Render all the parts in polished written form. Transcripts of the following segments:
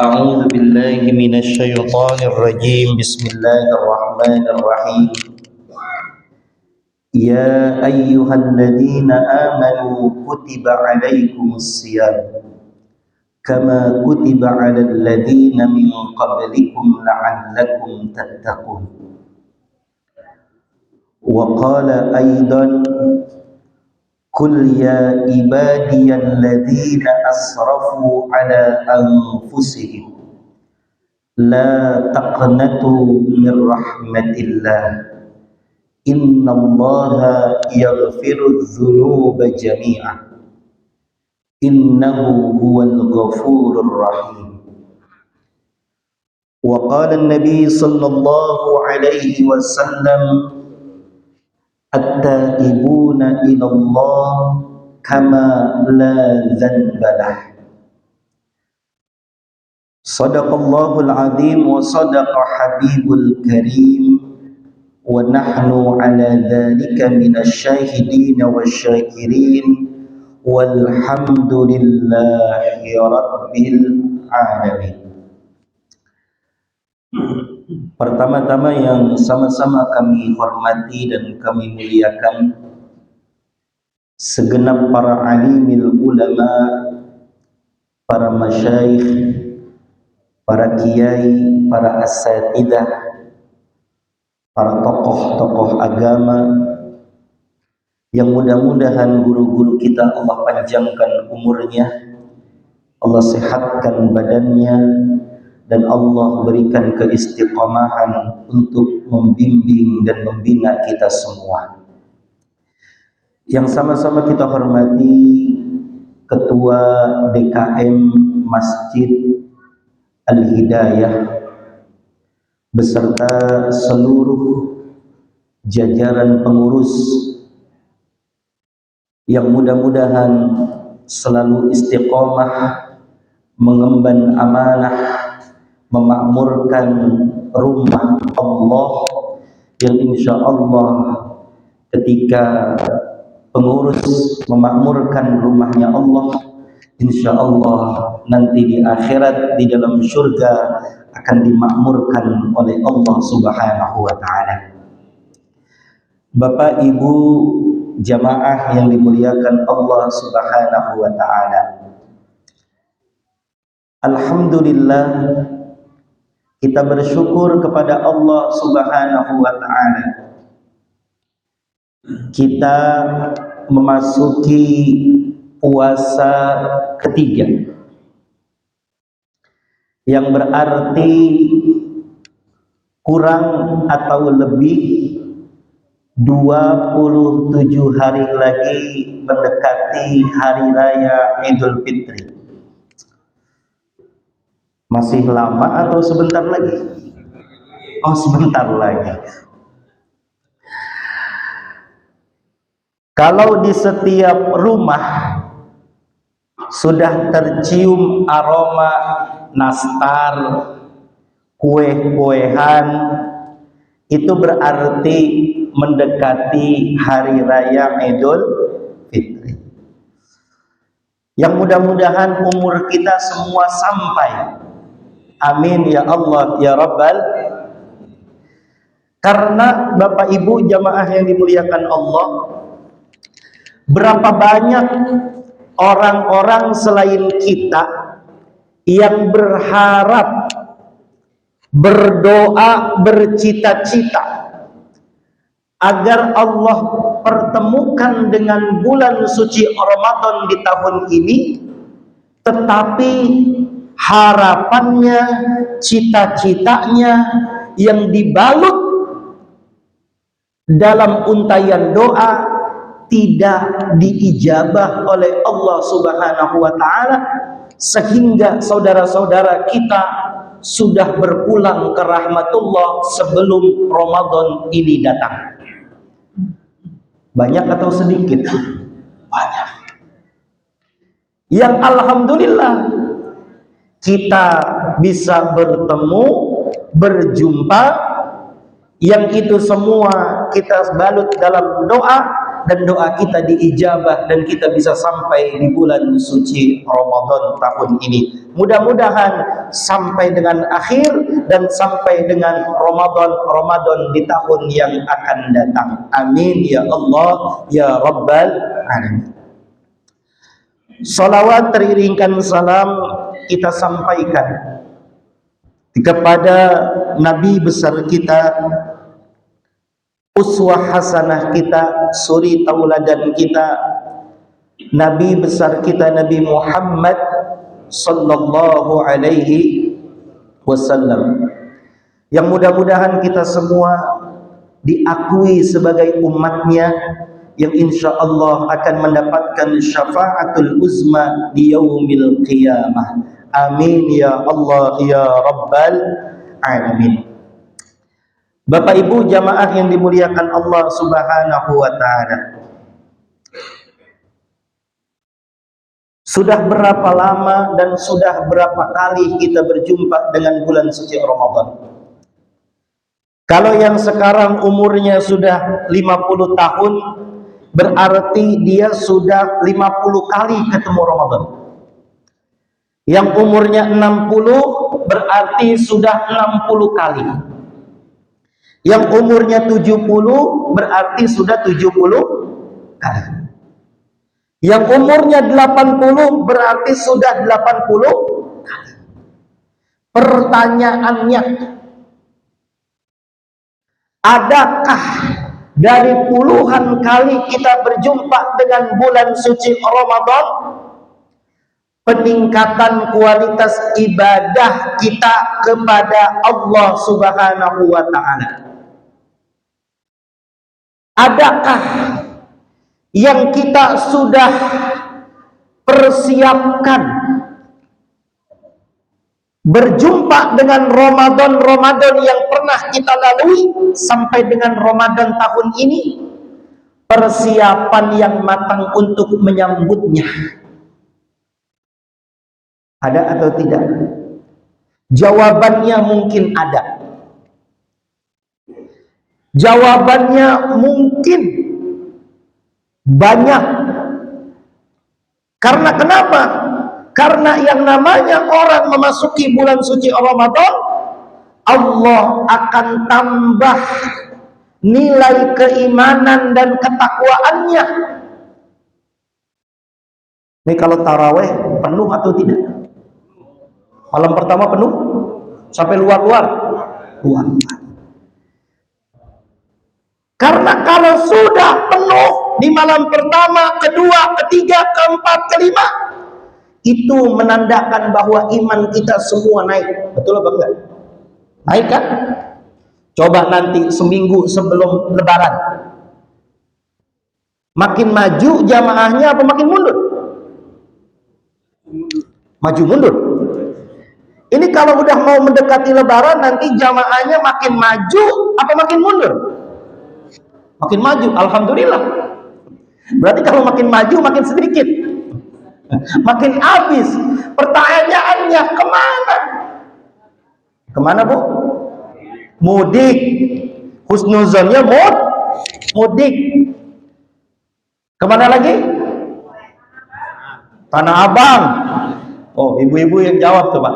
أعوذ بالله من الشيطان الرجيم بسم الله الرحمن الرحيم يا أيها الذين آمنوا كتب عليكم الصيام كما كتب على الذين من قبلكم لعلكم تتقون وقال أيضا قل يا عبادي الذين أسرفوا على أنفسهم لا تقنطوا من رحمة الله إن الله يغفر الذنوب جميعا إنه هو الغفور الرحيم وقال النبي صلى الله عليه وسلم التائبون إلى الله كما لا ذنب له صدق الله العظيم وصدق حبيب الكريم ونحن على ذلك من الشاهدين والشاكرين والحمد لله رب العالمين. Pertama-tama yang sama-sama kami hormati dan kami muliakan segenap para alimil ulama, para masyayikh, para kiai, para asatidah, para tokoh-tokoh agama yang mudah-mudahan guru-guru kita Allah panjangkan umurnya, Allah sehatkan badannya, dan Allah berikan keistiqomahan untuk membimbing dan membina kita semua. Yang sama-sama kita hormati Ketua DKM Masjid Al-Hidayah beserta seluruh jajaran pengurus yang mudah-mudahan selalu istiqomah mengemban amanah memakmurkan rumah Allah yang insya Allah ketika pengurus memakmurkan rumahnya Allah, insya Allah nanti di akhirat di dalam surga akan dimakmurkan oleh Allah Subhanahu wa Ta'ala. Bapak Ibu jamaah yang dimuliakan Allah Subhanahu wa Ta'ala, alhamdulillah kita bersyukur kepada Allah Subhanahu wa Ta'ala. Kita memasuki puasa ketiga, yang berarti kurang atau lebih 27 hari lagi mendekati hari raya Idul Fitri. Masih lama atau sebentar lagi? Oh, sebentar lagi. Kalau di setiap rumah sudah tercium aroma nastar, kue-kuehan, itu berarti mendekati hari raya Idul Fitri. Yang mudah-mudahan umur kita semua sampai. Amin ya Allah ya Rabbal. Karena Bapak Ibu jamaah yang dimuliakan Allah, berapa banyak orang-orang selain kita yang berharap, berdoa, bercita-cita agar Allah pertemukan dengan bulan suci Ramadan di tahun ini, tetapi harapannya, cita-citanya yang dibalut dalam untaian doa tidak diijabah oleh Allah Subhanahu wa Ta'ala, sehingga saudara-saudara kita sudah berpulang ke rahmatullah sebelum Ramadan ini datang. Banyak atau sedikit? Banyak. Yang alhamdulillah kita bisa bertemu, berjumpa, yang itu semua kita balut dalam doa, dan doa kita diijabah dan kita bisa sampai di bulan suci Ramadan tahun ini. Mudah-mudahan sampai dengan akhir dan sampai dengan Ramadan di tahun yang akan datang. Amin ya Allah ya Rabbal Alamin. Salawat teriringkan salam kita sampaikan kepada Nabi besar kita, uswah hasanah kita, suri tauladan kita, Nabi besar kita Nabi Muhammad sallallahu alaihi wasallam, yang mudah-mudahan kita semua diakui sebagai umatnya yang insya Allah akan mendapatkan syafaatul uzma di yaumil qiyamah. Amin ya Allah ya Rabbal Alamin. Bapak Ibu jamaah yang dimuliakan Allah Subhanahu wa taala. Sudah berapa lama dan sudah berapa kali kita berjumpa dengan bulan suci Ramadan? Kalau yang sekarang umurnya sudah 50 tahun, berarti dia sudah 50 kali ketemu Ramadan. Yang umurnya 60 berarti sudah 60 kali. Yang umurnya 70 berarti sudah 70 kali. Yang umurnya 80 berarti sudah 80 kali. Pertanyaannya, adakah dari puluhan kali kita berjumpa dengan bulan suci Ramadan, peningkatan kualitas ibadah kita kepada Allah Subhanahu wa taala? Adakah yang kita sudah persiapkan berjumpa dengan Ramadan yang pernah kita lalui sampai dengan Ramadan tahun ini, persiapan yang matang untuk menyambutnya? Ada atau tidak? Jawabannya mungkin ada. Jawabannya mungkin banyak. Karena kenapa? Karena yang namanya orang memasuki bulan suci Ramadan, Allah akan tambah nilai keimanan dan ketakwaannya. Ini kalau taraweh penuh atau tidak? Malam pertama penuh sampai luar-luar. Karena kalau sudah penuh di malam pertama, kedua, ketiga, keempat, kelima, itu menandakan bahwa iman kita semua naik. Betul apa enggak? Naik kan? Coba nanti seminggu sebelum Lebaran, makin maju jamaahnya apa makin mundur? Maju mundur. Ini kalau udah mau mendekati Lebaran, nanti jamaahnya makin maju apa makin mundur? Makin maju, alhamdulillah. Berarti kalau makin maju makin sedikit, makin habis. Pertanyaannya kemana? Kemana Bu? Mudik. Husnuzonnya mudik. Kemana lagi? Tanah Abang. Oh, ibu-ibu yang jawab tuh Pak.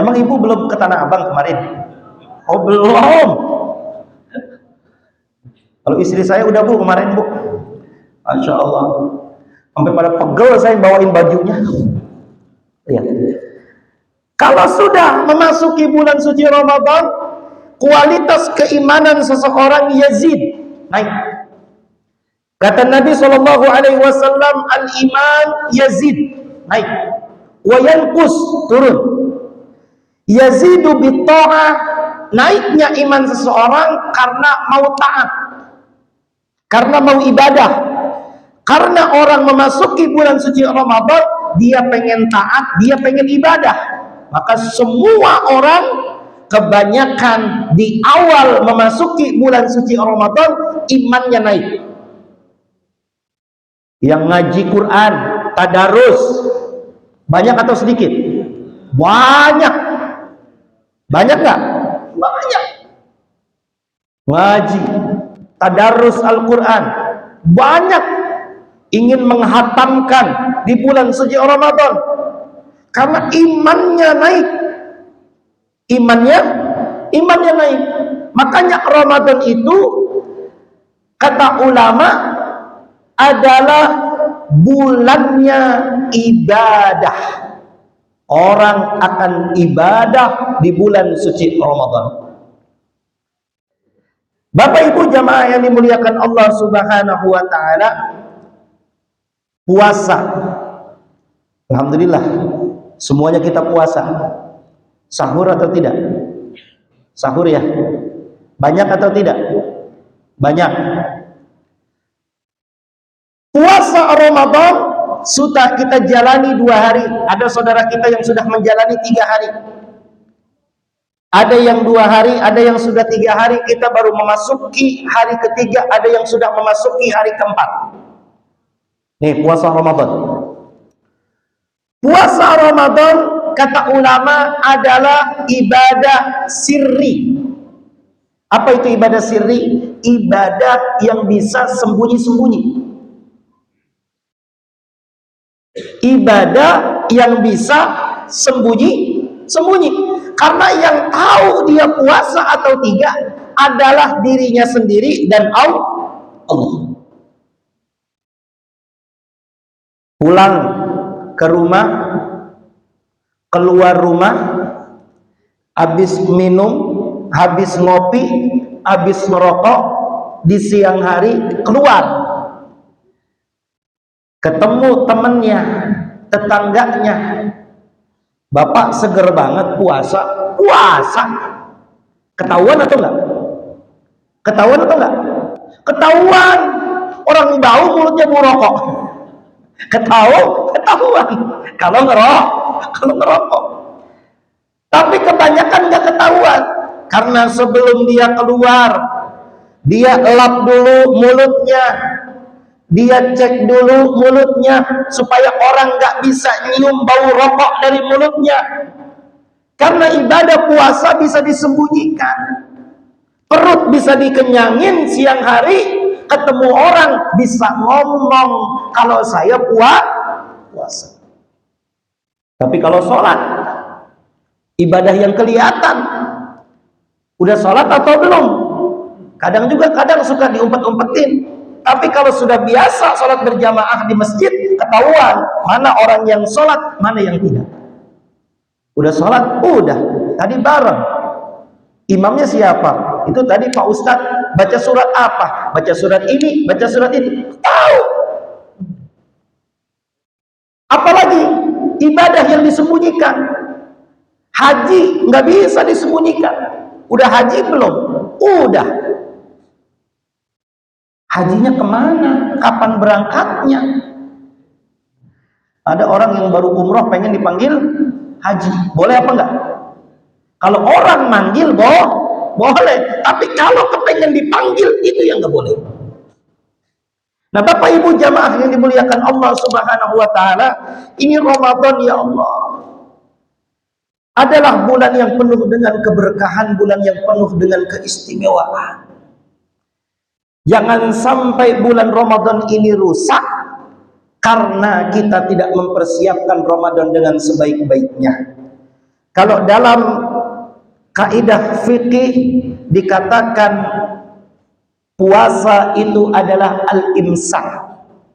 Emang ibu belum ke Tanah Abang kemarin? Oh belum. Kalau istri saya udah Bu kemarin Bu. Masya Allah. Sampai pada pegel saya bawain bajunya. Lihat. Kalau sudah memasuki bulan suci Ramadan, kualitas keimanan seseorang yazid, naik. Kata Nabi SAW, al-iman yazid, naik. Wa yanqus, turun. Yazidu bitta'ah, naiknya iman seseorang karena mau taat, karena mau ibadah. Karena orang memasuki bulan suci Ramadan, dia pengen taat, dia pengen ibadah. Maka semua orang kebanyakan di awal memasuki bulan suci Ramadan imannya naik. Yang ngaji Quran, tadarus, banyak atau sedikit? Banyak. Banyak nggak? Banyak. Ngaji, tadarus Al-Quran, banyak ingin menghatamkan di bulan suci Ramadan karena imannya naik. Imannya naik. Makanya Ramadan itu kata ulama adalah bulannya ibadah. Orang akan ibadah di bulan suci Ramadan. Bapak Ibu jamaah yang dimuliakan Allah Subhanahu wa taala, puasa. Alhamdulillah, semuanya kita puasa. Sahur atau tidak? Sahur ya. Banyak atau tidak? Banyak. Puasa Ramadan sudah kita jalani 2 hari. Ada saudara kita yang sudah menjalani 3 hari. Ada yang 2 hari, ada yang sudah 3 hari. Kita baru memasuki hari ketiga, ada yang sudah memasuki hari keempat. Nih, puasa Ramadan. Puasa Ramadan kata ulama adalah ibadah sirri. Apa itu ibadah sirri? Ibadah yang bisa sembunyi-sembunyi. Ibadah yang bisa sembunyi-sembunyi. Karena yang tahu dia puasa atau tidak adalah dirinya sendiri dan Allah. Pulang ke rumah, keluar rumah, habis minum, habis ngopi, habis merokok, di siang hari keluar, ketemu temennya, tetangganya, bapak seger banget puasa, ketahuan atau enggak? Ketahuan, orang bau mulutnya bau rokok, ketahuan kalau ngerokok. Tapi kebanyakan nggak ketahuan karena sebelum dia keluar, dia elap dulu mulutnya, dia cek dulu mulutnya supaya orang nggak bisa nyium bau rokok dari mulutnya. Karena ibadah puasa bisa disembunyikan, perut bisa dikenyangin siang hari, ketemu orang bisa ngomong kalau saya puasa. Tapi kalau sholat, ibadah yang kelihatan, udah sholat atau belum? Kadang suka diumpet-umpetin. Tapi kalau sudah biasa sholat berjamaah di masjid, ketahuan mana orang yang sholat, mana yang tidak. Udah sholat, udah tadi bareng. Imamnya siapa? Itu tadi Pak Ustadz baca surat apa? Baca surat ini, baca surat itu. Tahu. Apalagi ibadah yang disembunyikan. Haji nggak bisa disembunyikan. Udah haji belum? Udah. Hajinya kemana? Kapan berangkatnya? Ada orang yang baru umroh pengen dipanggil haji. Boleh apa enggak? Kalau orang manggil boleh. Tapi kalau kepengen dipanggil, itu yang nggak boleh. Nah, Bapak Ibu jamaah yang dimuliakan Allah Subhanahu wa taala, ini Ramadan ya Allah adalah bulan yang penuh dengan keberkahan, bulan yang penuh dengan keistimewaan. Jangan sampai bulan Ramadan ini rusak karena kita tidak mempersiapkan Ramadan dengan sebaik-baiknya. Kalau dalam kaidah fikih dikatakan puasa itu adalah al-imsak,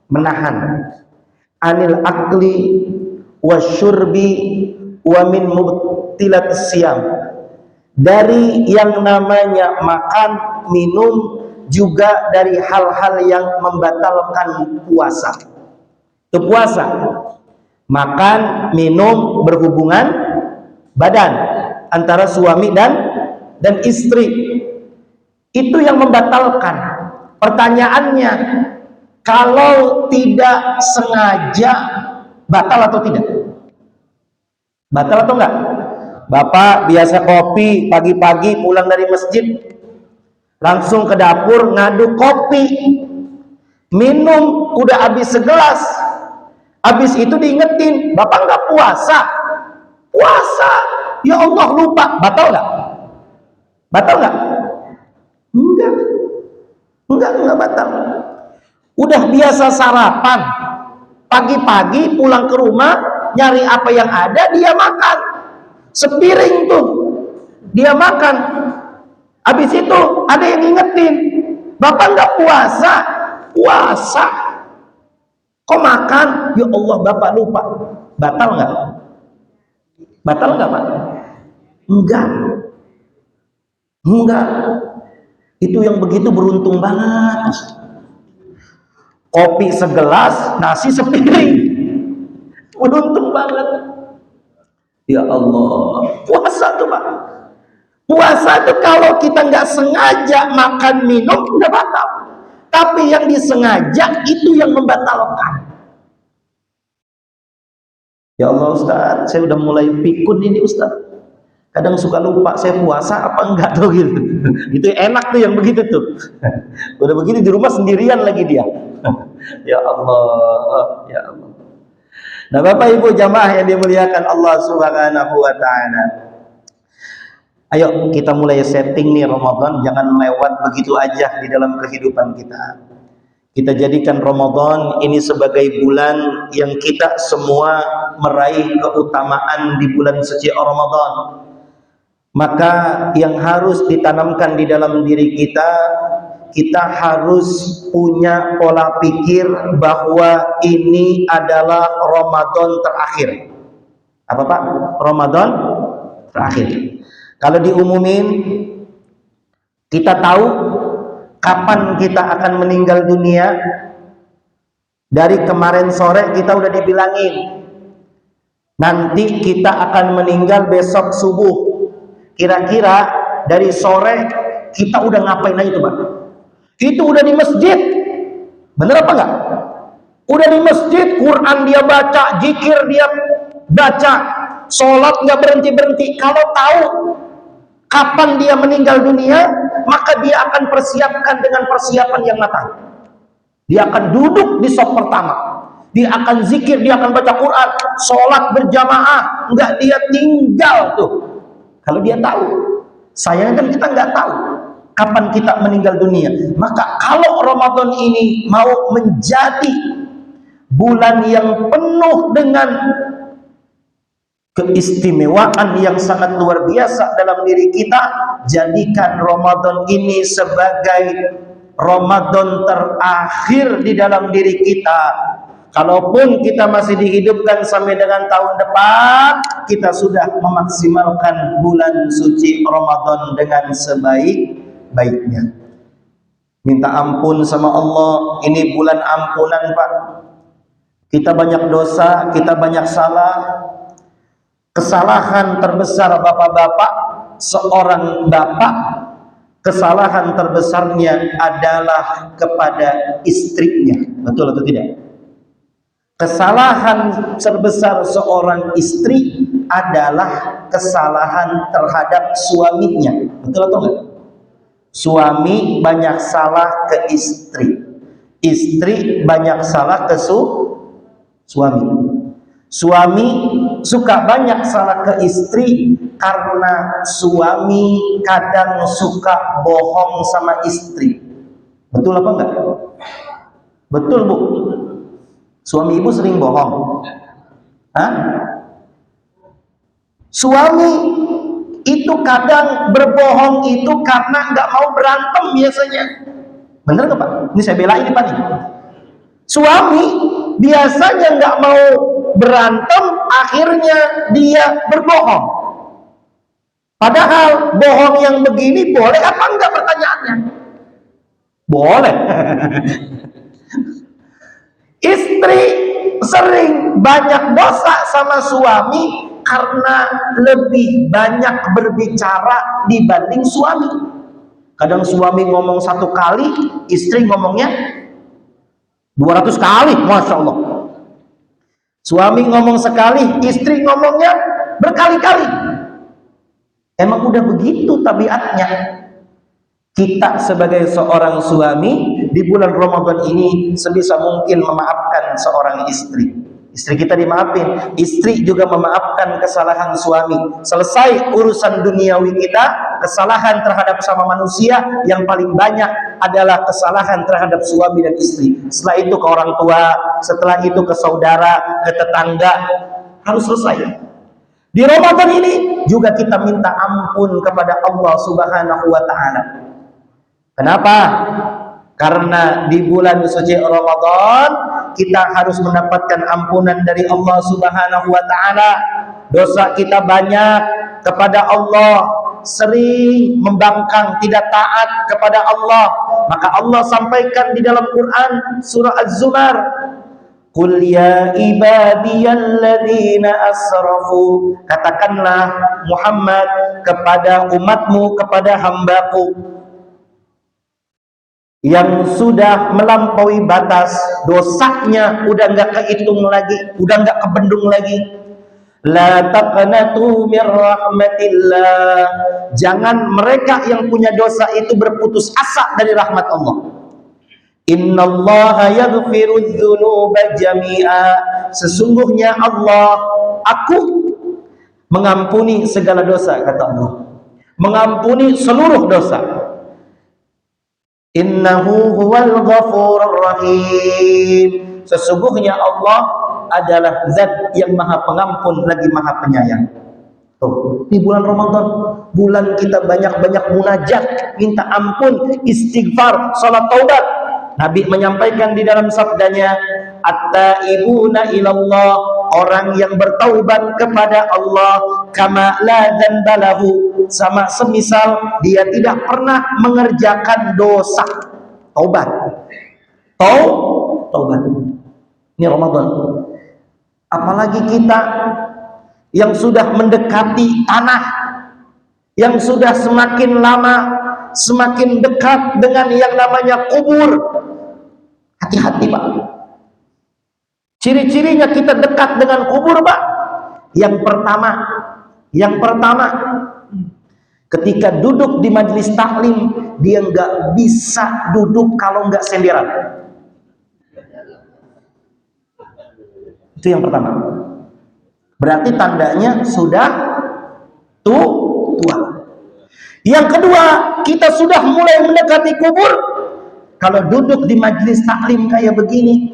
menahan, anil akli wasyurbi wa min mubtilat siyam, dari yang namanya makan, minum, juga dari hal-hal yang membatalkan puasa. Itu puasa, makan, minum, berhubungan badan antara suami dan istri, itu yang membatalkan. Pertanyaannya, kalau tidak sengaja batal atau tidak? Batal atau enggak? Bapak biasa kopi pagi-pagi pulang dari masjid, langsung ke dapur ngaduk kopi, minum udah habis segelas, habis itu diingetin, Bapak nggak puasa. Ya Allah, lupa. Batal nggak? Enggak batal. Udah biasa sarapan, pagi-pagi pulang ke rumah, nyari apa yang ada, dia makan. Sepiring tuh, dia makan. Habis itu ada yang ngingetin, Bapak nggak puasa? Puasa. Kok makan? Ya Allah, Bapak lupa. Batal nggak? Batal nggak, Pak? Enggak. Enggak. Itu yang begitu beruntung banget. Kopi segelas, nasi sepiring. Beruntung banget. Ya Allah. Puasa tuh, Pak. Puasa itu kalau kita nggak sengaja makan minum udah batal. Tapi yang disengaja itu yang membatalkan. Ya Allah Ustaz, saya udah mulai pikun ini Ustaz. Kadang suka lupa saya puasa apa enggak tuh gitu. Itu enak tuh yang begitu tuh. Udah begini di rumah sendirian lagi dia. Ya Allah, ya Allah. Nah, Bapak Ibu jamaah yang dimuliakan Allah Subhanahu wa taala. Ayo kita mulai setting nih Ramadan, jangan lewat begitu aja di dalam kehidupan kita. Kita jadikan Ramadan ini sebagai bulan yang kita semua meraih keutamaan di bulan suci Ramadan. Maka yang harus ditanamkan di dalam diri kita, kita harus punya pola pikir bahwa ini adalah Ramadan terakhir. Apa Pak? Ramadan terakhir. Kalau diumumin, kita tahu kapan kita akan meninggal dunia. Dari kemarin sore kita udah dibilangin, nanti kita akan meninggal besok subuh. Kira-kira dari sore kita udah ngapain aja tuh Pak? Itu udah di masjid. Bener apa enggak? Udah di masjid, Quran dia baca, zikir dia baca, sholat nggak berhenti-berhenti. Kalau tahu kapan dia meninggal dunia, maka dia akan persiapkan dengan persiapan yang matang. Dia akan duduk di saf pertama, dia akan zikir, dia akan baca Quran, sholat berjamaah, nggak dia tinggal tuh. Kalau dia tahu, sayangnya kan kita nggak tahu kapan kita meninggal dunia. Maka kalau Ramadan ini mau menjadi bulan yang penuh dengan keistimewaan yang sangat luar biasa dalam diri kita, jadikan Ramadan ini sebagai Ramadan terakhir di dalam diri kita. Kalaupun kita masih dihidupkan sampai dengan tahun depan, kita sudah memaksimalkan bulan suci Ramadan dengan sebaik-baiknya. Minta ampun sama Allah, ini bulan ampunan Pak. Kita banyak dosa, kita banyak salah. Kesalahan terbesar bapak-bapak, seorang bapak, kesalahan terbesarnya adalah kepada istrinya. Betul atau tidak? Kesalahan terbesar seorang istri adalah kesalahan terhadap suaminya. Betul atau enggak? Suami banyak salah ke istri, istri banyak salah ke suami. Suami suka banyak salah ke istri karena suami kadang suka bohong sama istri. Betul apa enggak? Betul Bu? Suami ibu sering bohong? Hah? Suami itu kadang berbohong itu karena nggak mau berantem biasanya. Bener nggak Pak? Ini saya belain ini Pak nih. Suami biasanya nggak mau berantem, akhirnya dia berbohong. Padahal bohong yang begini boleh apa enggak pertanyaannya? Boleh. Istri sering banyak dosa sama suami karena lebih banyak berbicara dibanding suami. Kadang suami ngomong 1 kali, istri ngomongnya 200 kali, Masya Allah. Suami ngomong sekali, istri ngomongnya berkali-kali. Emang udah begitu tabiatnya. Kita sebagai seorang suami di bulan Ramadan ini sebisa mungkin memaafkan seorang istri. Istri kita dimaafin, istri juga memaafkan kesalahan suami. Selesai urusan duniawi kita, kesalahan terhadap sama manusia yang paling banyak adalah kesalahan terhadap suami dan istri. Setelah itu ke orang tua, setelah itu ke saudara, ke tetangga, harus selesai. Di Ramadan ini juga kita minta ampun kepada Allah Subhanahu wa taala. Kenapa? Karena di bulan suci Ramadan kita harus mendapatkan ampunan dari Allah Subhanahu wa taala. Dosa kita banyak kepada Allah, sering membangkang, tidak taat kepada Allah. Maka Allah sampaikan di dalam Quran surah Az-Zumar, "Qul ya ibadiyalladzina asrafu." Katakanlah Muhammad kepada umatmu, kepada hambaku yang sudah melampaui batas, dosanya udah nggak kehitung lagi, udah nggak kebendung lagi. La taqnatu mir rahmatillah. Jangan mereka yang punya dosa itu berputus asa dari rahmat Allah. Innallaha yaghfiru dzunuba jami'a. Sesungguhnya Allah, aku mengampuni segala dosa, kata Allah. Mengampuni seluruh dosa. Innahu huwal ghafurur rahim. Sesungguhnya Allah adalah zat yang maha pengampun lagi maha penyayang. Tuh, di bulan Ramadan, bulan kita banyak-banyak munajat, minta ampun, istighfar, salat taubat. Nabi menyampaikan di dalam sabdanya, at-taibuna ilallah, orang yang bertaubat kepada Allah, kama la dzanba lahu, sama semisal dia tidak pernah mengerjakan dosa. Taubat. Taubat. Ini Ramadan. Apalagi kita yang sudah mendekati tanah, yang sudah semakin lama semakin dekat dengan yang namanya kubur. Hati-hati, Pak. Ciri-cirinya kita dekat dengan kubur, Pak. Yang pertama, ketika duduk di majelis taklim, dia nggak bisa duduk kalau nggak senderan. Itu yang pertama. Berarti tandanya sudah tua. Yang kedua, kita sudah mulai mendekati kubur. Kalau duduk di majelis taklim kayak begini,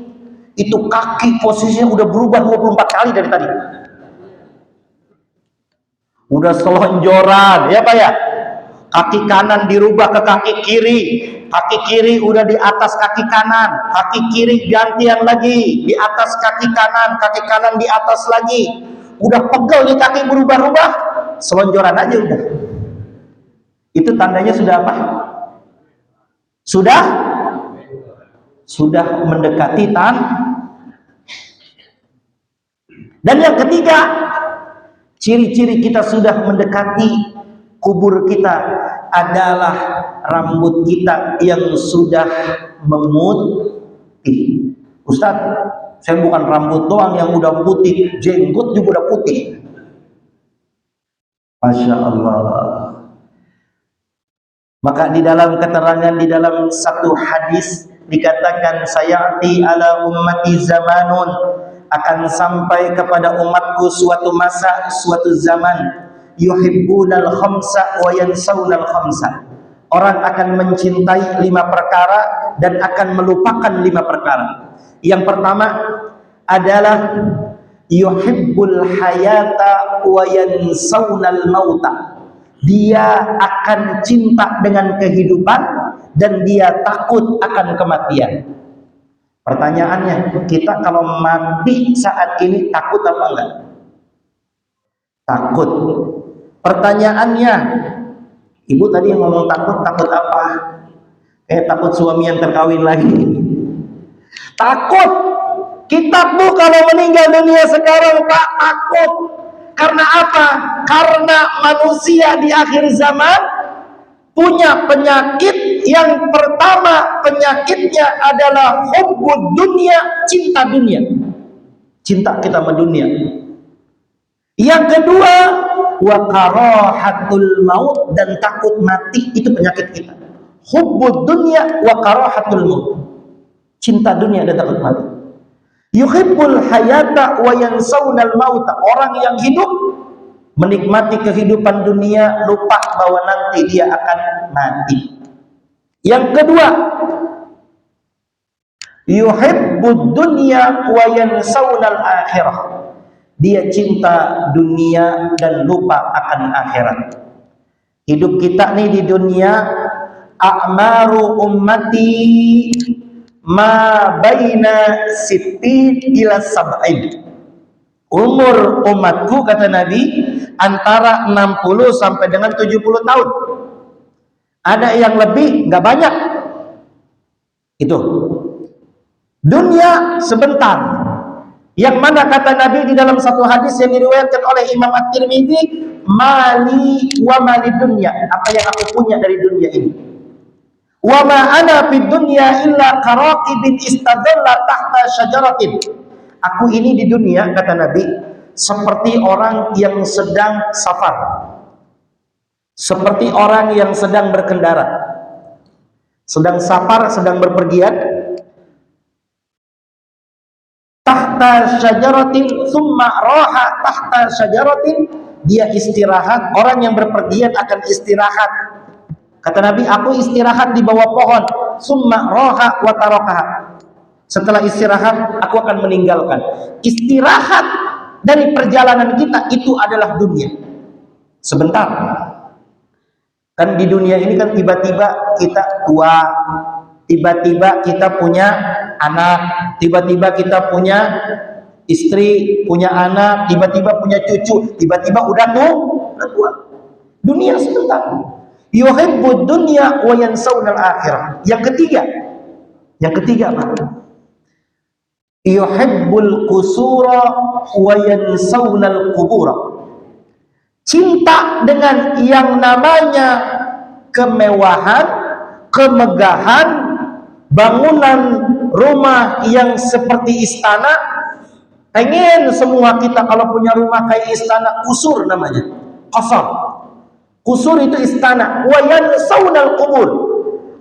itu kaki posisinya udah berubah 24 kali dari tadi. Udah selonjoran, ya Pak ya? Kaki kanan dirubah ke kaki kiri udah di atas kaki kanan, kaki kiri gantian lagi, di atas kaki kanan di atas lagi. Udah pegel nih kaki berubah-ubah, selonjoran aja udah. Itu tandanya sudah apa? Sudah mendekati tan. Dan yang ketiga, ciri-ciri kita sudah mendekati kubur kita adalah rambut kita yang sudah memutih. Ustaz, saya bukan rambut doang yang udah putih, jenggot juga udah putih. Masya Allah. Maka di dalam keterangan di dalam satu hadis dikatakan, sayati ala ummati zamanun, akan sampai kepada umatku suatu masa, suatu zaman, yuhibbunal khamsa wa yansawnal khamsa. Orang akan mencintai 5 perkara dan akan melupakan 5 perkara. Yang pertama adalah yuhibbul hayata wa yansawnal mauta. Dia akan cinta dengan kehidupan dan dia takut akan kematian. Pertanyaannya, kita kalau mati saat ini takut apa enggak? Takut. Pertanyaannya, ibu tadi yang ngomong takut apa? Takut suami yang terkawin lagi. Takut. Kita tuh kalau meninggal dunia sekarang, Pak, takut. Karena apa? Karena manusia di akhir zaman punya penyakit. Yang pertama penyakitnya adalah hubbud dunia, cinta dunia. Cinta kita sama dunia. Yang kedua, wa karahatul maut, dan takut mati. Itu penyakit kita. Hubbud dunia wa karahatul maut. Cinta dunia dan takut mati. Yuhibbul hayata wa yansawnal mauta. Orang yang hidup menikmati kehidupan dunia, lupa bahwa nanti dia akan mati. Yang kedua, yuhibbud dunya wa yansawnal akhirah. Dia cinta dunia dan lupa akan akhirat. Hidup kita nih di dunia, a'maru ummati ma baina sittin ila sab'in. Umur umatku, kata Nabi, antara 60 sampai dengan 70 tahun. Ada yang lebih, nggak banyak. Itu. Dunia sebentar. Yang mana kata Nabi di dalam satu hadis yang diriwayatkan oleh Imam At-Tirmidzi, mali wa mali dunya. Apa yang aku punya dari dunia ini? Wa ma ana fid dunya illa qaraqibin istadalla tahta syajaratin. Aku ini di dunia, kata Nabi, seperti orang yang sedang safar. Seperti orang yang sedang berkendara. Sedang safar, sedang berpergian. Tahta syajaratin summa roha tahta syajaratin. Dia istirahat. Orang yang berpergian akan istirahat. Kata Nabi, aku istirahat di bawah pohon. Summa roha wa tarokaha. Setelah istirahat, aku akan meninggalkan. Istirahat dari perjalanan kita itu adalah dunia. Sebentar. Kan di dunia ini kan tiba-tiba kita tua, tiba-tiba kita punya anak, tiba-tiba kita punya istri, punya anak, tiba-tiba punya cucu, tiba-tiba udah tua. Dunia sebentar. Yuhibbud dunya wa yansawnal akhirah. Yang ketiga Pak. Yuhibbul qusura wa yansawnal qubura. Cinta dengan yang namanya kemewahan, kemegahan, bangunan rumah yang seperti istana. Pengen semua kita kalau punya rumah kayak istana, kusur namanya, qasar. Kusur itu istana. Wa yansawnal qubur.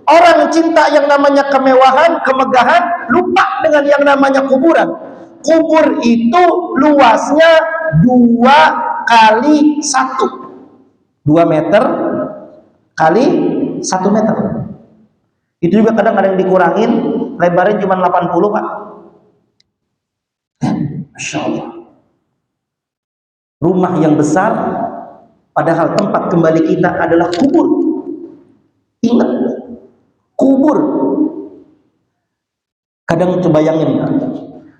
Orang cinta yang namanya kemewahan, kemegahan, lupa dengan yang namanya kuburan. Kubur itu luasnya 2 kali 1. 2 meter kali 1 meter. Itu juga kadang ada yang dikurangin, lebarnya cuma 80 Pak. Masya Allah. Rumah yang besar, padahal tempat kembali kita adalah kubur. Ingat, kubur. Kadang bayangin,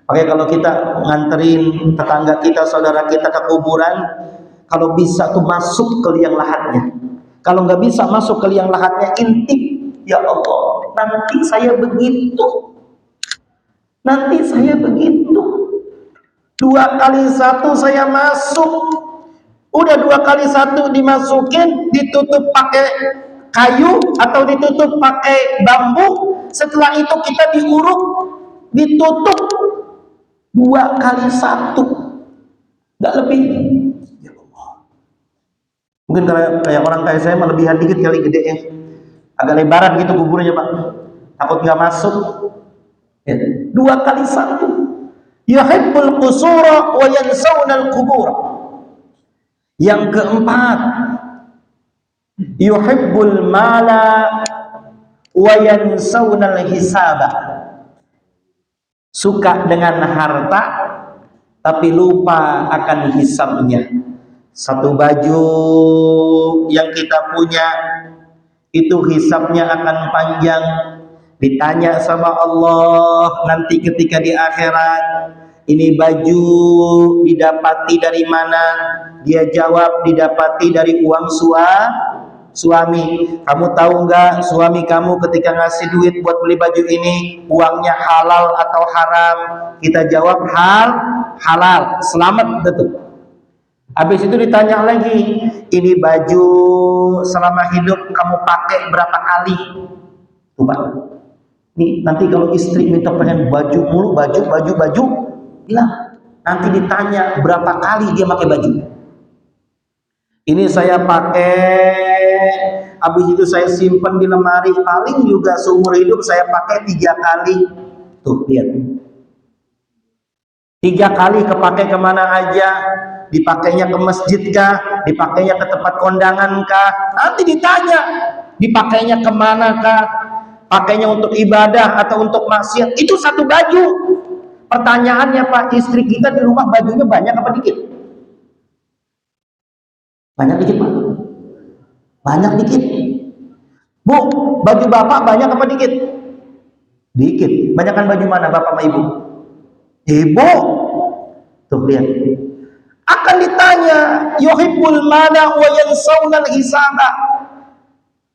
makanya kalau kita nganterin tetangga kita, saudara kita ke kuburan, kalau bisa tuh masuk ke liang lahatnya. Kalau nggak bisa masuk ke liang lahatnya, intip, ya Allah, nanti saya begitu. Nanti saya begitu. 2 kali 1 saya masuk. Udah 2 kali 1 dimasukin, ditutup pakai kayu atau ditutup pakai bambu. Setelah itu kita diuruk, ditutup 2 kali 1, nggak lebih. Ya Allah. Mungkin kayak orang kayak saya mah lebihan dikit kali gede ya, agak lebaran gitu kuburnya Pak, takut nggak masuk. Ya. 2 kali 1. Yuhibbul qusura wa yansawnal qubur. Yang keempat, yuhibbul mala wa yansawnal hisaba. Suka dengan harta tapi lupa akan hisabnya. Satu baju yang kita punya itu hisabnya akan panjang. Ditanya sama Allah nanti ketika di akhirat, ini baju didapati dari mana? Dia jawab, didapati dari uang suami. Kamu tahu nggak, suami kamu ketika ngasih duit buat beli baju ini, uangnya halal atau haram? Kita jawab halal. Selamat betul. Habis itu ditanya lagi, ini baju selama hidup kamu pakai berapa kali? Coba. Nih nanti kalau istri minta pengen baju mulu, baju, bilang nanti ditanya berapa kali dia pakai baju. Ini saya pakai, habis itu saya simpan di lemari, paling juga seumur hidup saya pakai 3 kali. Tuh lihat. 3 kali kepake kemana aja, dipakainya ke masjid kah, dipakainya ke tempat kondangan kah, nanti ditanya dipakainya kemana kah, pakainya untuk ibadah atau untuk maksiat. Itu satu baju. Pertanyaannya Pak, istri kita di rumah bajunya banyak apa dikit? Banyak dikit Pak? Banyak dikit. Bu, baju bapak banyak apa dikit? Dikit. Banyakan baju mana bapak sama ibu? Ibu. Tuh lihat. Akan ditanya, yuhibbul mana wa yansawna hisaba.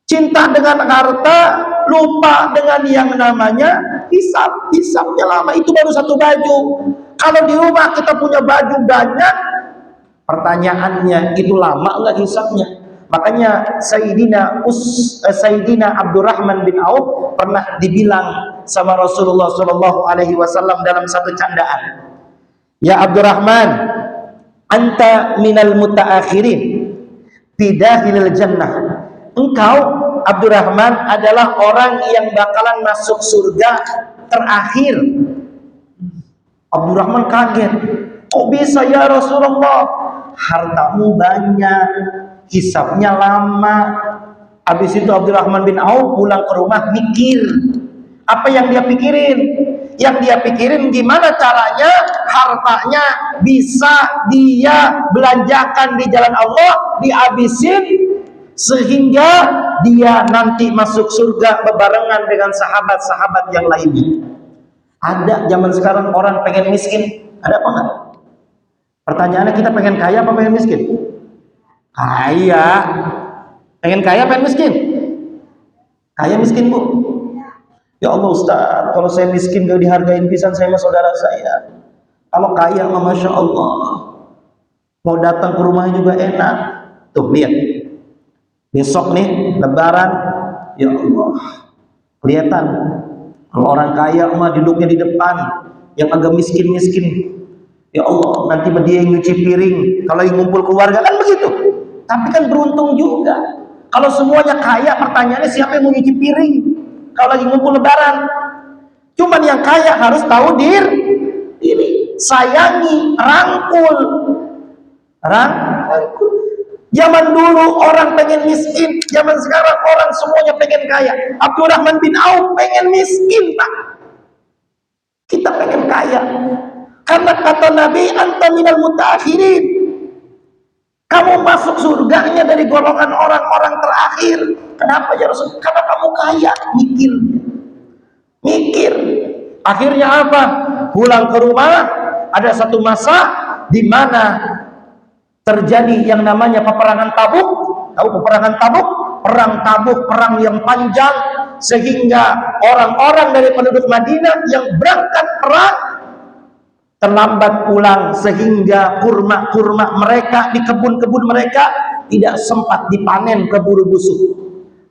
Cinta dengan harta, lupa dengan yang namanya hisab. Hisabnya lama, itu baru satu baju. Kalau di rumah kita punya baju banyak, pertanyaannya itu lama enggak hisabnya? Makanya Sayyidina Abdurrahman bin Auf pernah dibilang sama Rasulullah Shallallahu Alaihi Wasallam dalam satu candaan, ya Abdurrahman, anta minal mutaakhirin bidahilil jannah. Engkau Abdurrahman adalah orang yang bakalan masuk surga terakhir. Abdurrahman kaget, kok bisa ya Rasulullah? Hartamu banyak, hisabnya lama. Habis itu Abdurrahman bin Auf pulang ke rumah mikir. Apa yang dia pikirin? Yang dia pikirin gimana caranya hartanya bisa dia belanjakan di jalan Allah, dihabisin sehingga dia nanti masuk surga bebarengan dengan sahabat-sahabat yang lainnya. Ada zaman sekarang orang pengen miskin, ada apa enggak? Pertanyaannya, kita pengen kaya apa pengen miskin? Kaya. Pengen kaya pengen miskin? Kaya miskin Bu? Ya Allah Ustaz, kalau saya miskin gak dihargain pisan saya sama saudara saya. Kalau kaya mah Masya Allah, mau datang ke rumahnya juga enak. Tuh lihat, besok nih Lebaran, ya Allah, kelihatan kalau orang kaya mah duduknya di depan, yang agak miskin-miskin, ya Allah, nanti dia yang nyuci piring. Kalau yang ngumpul keluarga kan begitu. Tapi kan beruntung juga. Kalau semuanya kaya, pertanyaannya siapa yang mau nyuci piring kalau lagi ngumpul Lebaran? Cuman yang kaya harus tahu diri, sayangi, rangkul. Zaman dulu orang pengen miskin, zaman sekarang orang semuanya pengen kaya. Abdurrahman bin Auf pengen miskin Pak. Kita pengen kaya. Karena kata Nabi, anta minal mutaakhirin. Kamu masuk surganya dari golongan orang-orang terakhir. Kenapa ya Rasul? Karena kamu kaya. Mikir. Akhirnya apa? Pulang ke rumah, ada satu masa di mana terjadi yang namanya peperangan Tabuk. Tahu peperangan Tabuk? Perang Tabuk, perang yang panjang, sehingga orang-orang dari penduduk Madinah yang berangkat perang terlambat pulang, sehingga kurma-kurma mereka di kebun-kebun mereka tidak sempat dipanen, keburu busuk.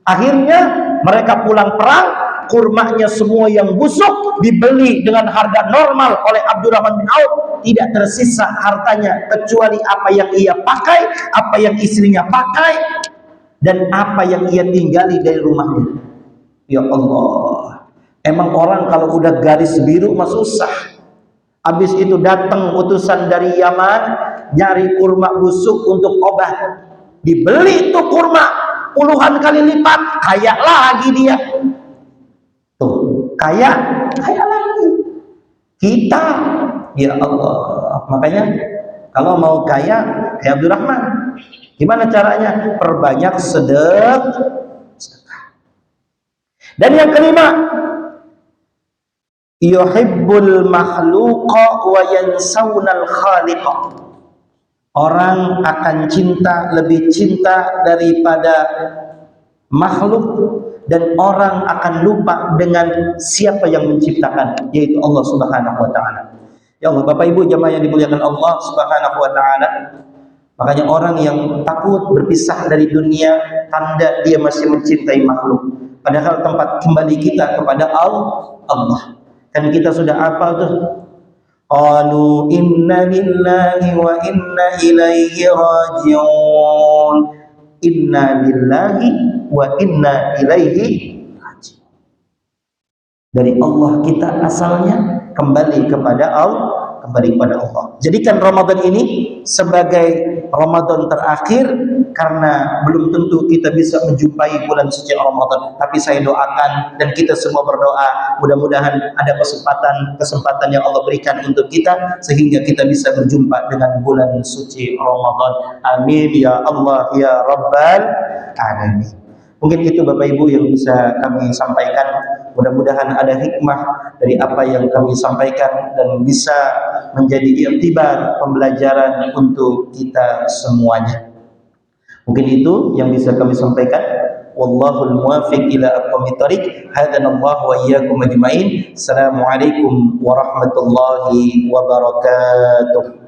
Akhirnya mereka pulang perang, kurmanya semua yang busuk dibeli dengan harga normal oleh Abdurrahman bin Auf. Tidak tersisa hartanya kecuali apa yang ia pakai, apa yang istrinya pakai, dan apa yang ia tinggali dari rumahnya. Ya Allah, emang orang kalau udah garis biru mah susah. Habis itu datang utusan dari Yaman nyari kurma busuk untuk obat. Dibeli itu kurma puluhan kali lipat, kaya lagi dia. Tuh, kaya lagi. Kita, ya Allah. Makanya kalau mau kaya kayak Abdurrahman, gimana caranya? Perbanyak sedekah. Dan yang kelima, yuhibbul makhluqa wa yansawnal khaliqa. Orang akan lebih cinta daripada makhluk, dan orang akan lupa dengan siapa yang menciptakan, yaitu Allah Subhanahu wa taala. Ya Allah, Bapak Ibu jamaah yang dimuliakan Allah Subhanahu wa taala. Makanya orang yang takut berpisah dari dunia, tanda dia masih mencintai makhluk. Padahal tempat kembali kita kepada Allah. Kan kita sudah hafal tuh, qalu inna lillahi wa inna ilaihi raji'un. Inna lillahi wa inna ilaihi raji'un. Dari Allah kita asalnya, kembali kepada Allah. kembali kepada Allah. Jadikan Ramadan ini sebagai Ramadan terakhir, karena belum tentu kita bisa menjumpai bulan suci Ramadan. Tapi saya doakan dan kita semua berdoa, mudah-mudahan ada kesempatan yang Allah berikan untuk kita sehingga kita bisa berjumpa dengan bulan suci Ramadan. Amin ya Allah ya Rabbal Alamin. Mungkin itu Bapak Ibu yang bisa kami sampaikan. Mudah-mudahan ada hikmah dari apa yang kami sampaikan dan bisa menjadi iktibar pembelajaran untuk kita semuanya. Mungkin itu yang bisa kami sampaikan. Wallahul muwaffiq ila aqwamit thoriq. Hadanallahu wa iyyakum ajmain. Assalamualaikum warahmatullahi wabarakatuh.